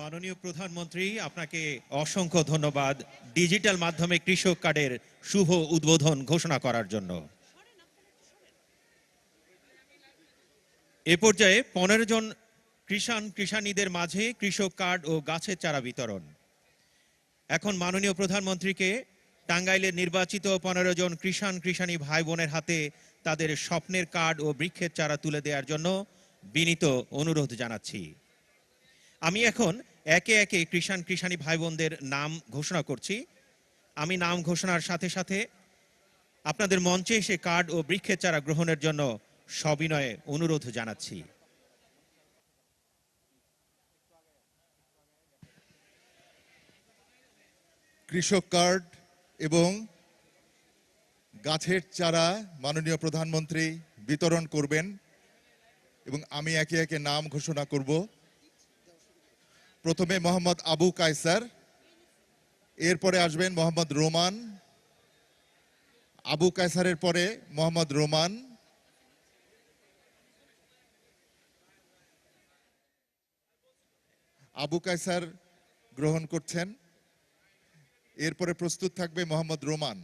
মাননীয় প্রধানমন্ত্রী, আপনাকে অসংখ্য ধন্যবাদ ডিজিটাল মাধ্যমে কৃষক কার্ডের শুভ উদ্বোধন ঘোষণা করার জন্য। এ পর্যায়ে 15 জন কৃষানীদের মাঝে কৃষক কার্ড ও গাছের চারা বিতরণ। এখন মাননীয় প্রধানমন্ত্রীকে টাঙ্গাইলের নির্বাচিত 15 জন কৃষাণী ভাই বোনের হাতে তাদের স্বপ্নের কার্ড ও বৃক্ষের চারা তুলে দেওয়ার জন্য বিনীত অনুরোধ জানাচ্ছি। আমি এখন একে একে কৃষাণী ভাই বোনদের নাম ঘোষণা করছি। আমি নাম ঘোষণার সাথে সাথে আপনাদের মঞ্চে এসে কার্ড ও বৃক্ষের চারা গ্রহণের জন্য সবিনয়ে অনুরোধ জানাচ্ছি। কৃষক কার্ড এবং গাছের চারা মাননীয় প্রধানমন্ত্রী বিতরণ করবেন এবং আমি একে একে নাম ঘোষণা করব। প্রথমে মোহাম্মদ আবু কায়সার, এরপরে আসবেন মোহাম্মদ রোমান, আবু কায়সারের পরে মোহাম্মদ রোমান, আবু কায়সার গ্রহণ করছেন। এরপরে প্রস্তুত থাকবে মোহাম্মদ রোমান।